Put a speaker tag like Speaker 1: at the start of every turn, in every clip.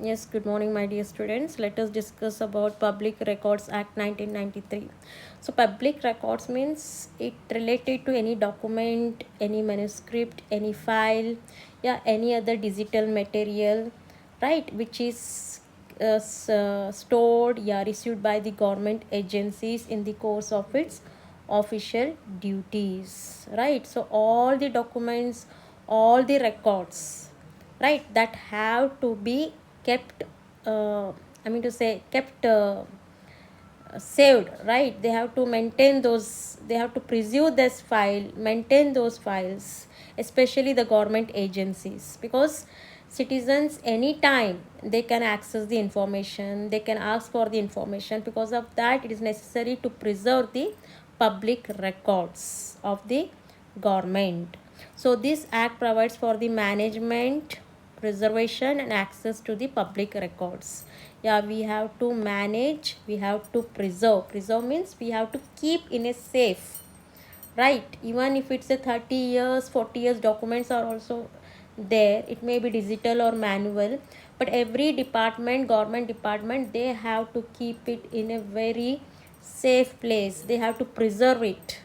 Speaker 1: Yes, good morning, my dear students. Let us discuss about Public Records Act 1993. So, public records means it related to any document, any manuscript, any file, yeah, any other digital material, right, which is stored, yeah, received by the government agencies in the course of its official duties, right. So, all the documents, all the records, right, that have to be kept I mean to say kept saved, right. They have to maintain those, they have to preserve this file, maintain those files, especially the government agencies, because citizens anytime they can access the information, they can ask for the information. Because of that, it is necessary to preserve the public records of the government. So this act provides for the management, preservation and access to the public records. Yeah, we have to manage, we have to preserve means we have to keep in a safe, right. Even if it's a 30 years 40 years documents are also there, it may be digital or manual, but every department, government department, they have to keep it in a very safe place, they have to preserve it,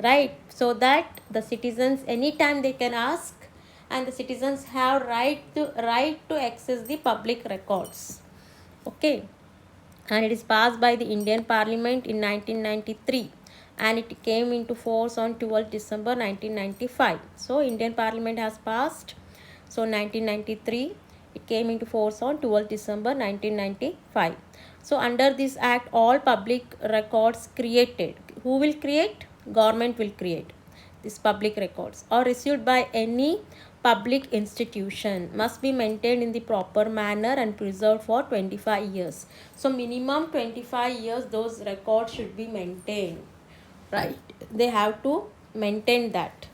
Speaker 1: right, so that the citizens anytime they can ask, and the citizens have right to access the public records. Okay, and it is passed by the Indian Parliament in 1993, and it came into force on 12 December 1995. So Indian Parliament has passed, so 1993 it came into force on 12 December 1995. So under this act, all public records created, who will create? Government will create these public records, or received by any public institution, must be maintained in the proper manner and preserved for 25 years. So minimum 25 years those records should be maintained, right. They have to maintain that,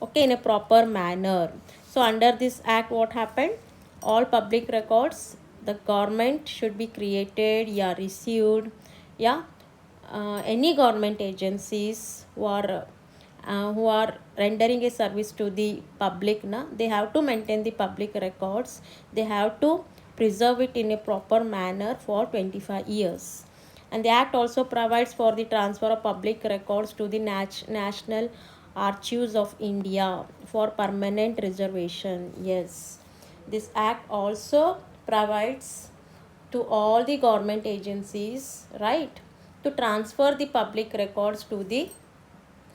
Speaker 1: okay, in a proper manner. So under this act, what happened? All public records, the government should be created, yeah, received, yeah. Any government agencies who are rendering a service to the public, na, they have to maintain the public records, they have to preserve it in a proper manner for 25 years. And the act also provides for the transfer of public records to the National Archives of India for permanent reservation. Yes, this act also provides to all the government agencies, right, to transfer the public records to the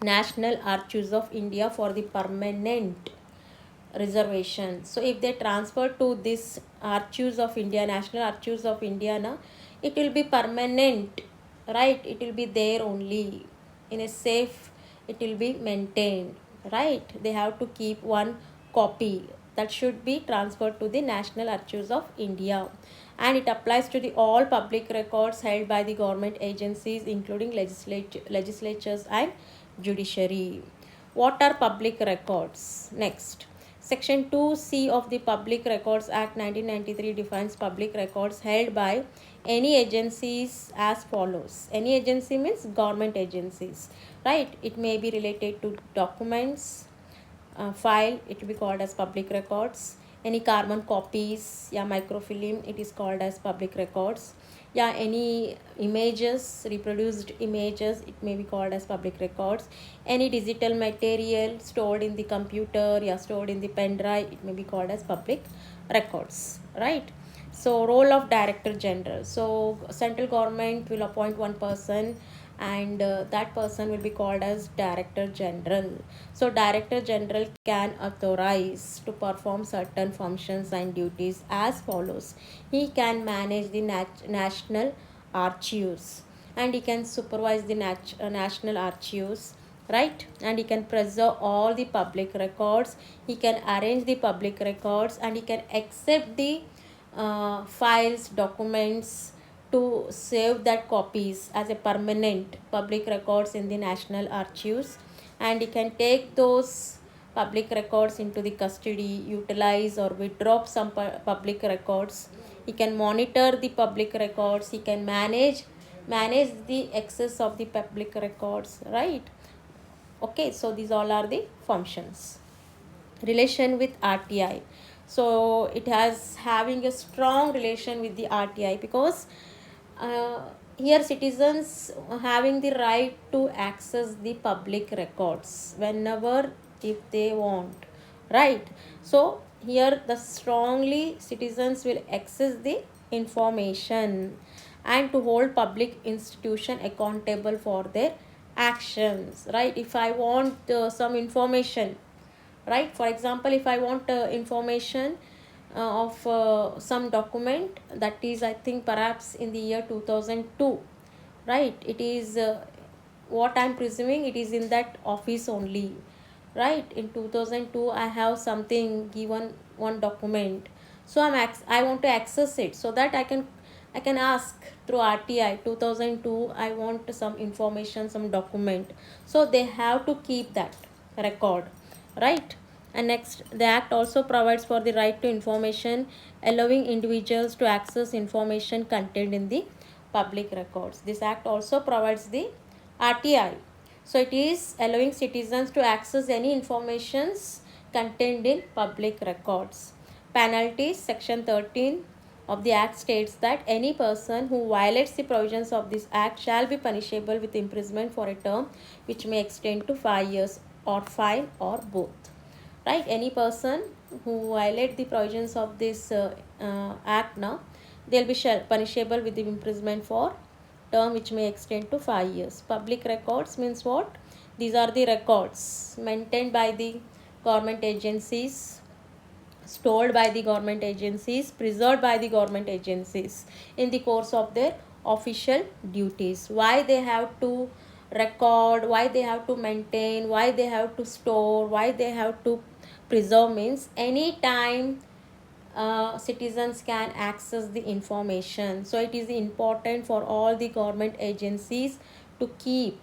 Speaker 1: National Archives of India for the permanent reservation. So if they transfer to this Archives of India, National Archives of India, na, it will be permanent, right. It will be there only in a safe, it will be maintained, right. They have to keep one copy that should be transferred to the National Archives of India, and it applies to the all public records held by the government agencies, including legislatures and judiciary. What are public records? Next, Section 2C of the Public Records Act 1993 defines public records held by any agencies as follows. Any agency means government agencies, right. It may be related to documents, file, it will be called as public records. Any carbon copies, yeah, microfilm, it is called as public records. Yeah, any images, reproduced images, it may be called as public records. Any digital material stored in the computer, yeah, stored in the pen drive, it may be called as public records, right. So role of Director General, so central government will appoint one person, and that person will be called as Director General. So Director General can authorize to perform certain functions and duties as follows. He can manage the national archives, and he can supervise the national archives, right, and he can preserve all the public records, he can arrange the public records, and he can accept the files, documents, to save that copies as a permanent public records in the National Archives, and he can take those public records into the custody, utilize or withdraw some public records. He can monitor the public records, he can manage the access of the public records, right. Okay, so these all are the functions. Relation with RTI. So it has having a strong relation with the RTI, because uh, here citizens having the right to access the public records whenever if they want, right? So here the strongly citizens will access the information and to hold public institution accountable for their actions, right? If I want some information, right, for example, if I want information of some document that is, I think, perhaps in the year 2002, right, it is what I'm presuming, it is in that office only, right? In 2002 I have something given, one document, so I want to access it, so that I can ask through RTI 2002, I want some information, some document, so they have to keep that record, right? And next, the act also provides for the right to information, allowing individuals to access information contained in the public records. This act also provides the RTI. So it is allowing citizens to access any informations contained in public records. Penalties, section 13 of the act states that any person who violates the provisions of this act shall be punishable with imprisonment for a term which may extend to 5 years or fine or both, right? Any person who violate the provisions of this act, now they'll be punishable with the imprisonment for term which may extend to 5 years. Public records means what? These are the records maintained by the government agencies, stored by the government agencies, preserved by the government agencies in the course of their official duties. Why they have to record, why they have to maintain, why they have to store, why they have to preserve means any time citizens can access the information. So it is important for all the government agencies to keep,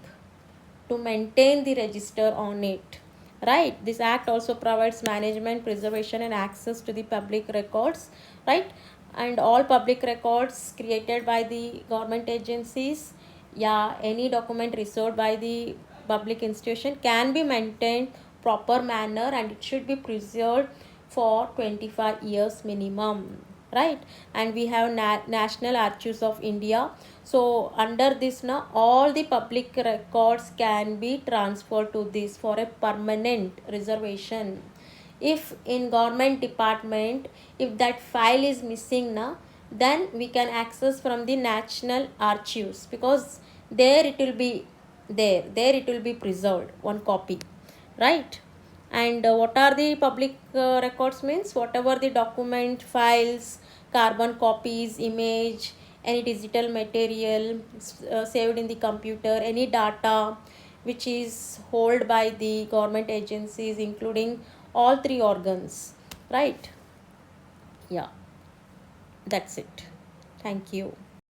Speaker 1: to maintain the register on it, right? This act also provides management, preservation and access to the public records, right? And all public records created by the government agencies, yeah, any document reserved by the public institution can be maintained proper manner, and it should be preserved for 25 years minimum, right? And we have National Archives of India. So under this, now all the public records can be transferred to this for a permanent reservation. If in government department, if that file is missing now, then we can access from the National Archives, because there it will be there it will be preserved, one copy, right? And what are the public records means? Whatever the document, files, carbon copies, image, any digital material saved in the computer, any data which is held by the government agencies, including all three organs, right? Yeah, that's it. Thank you.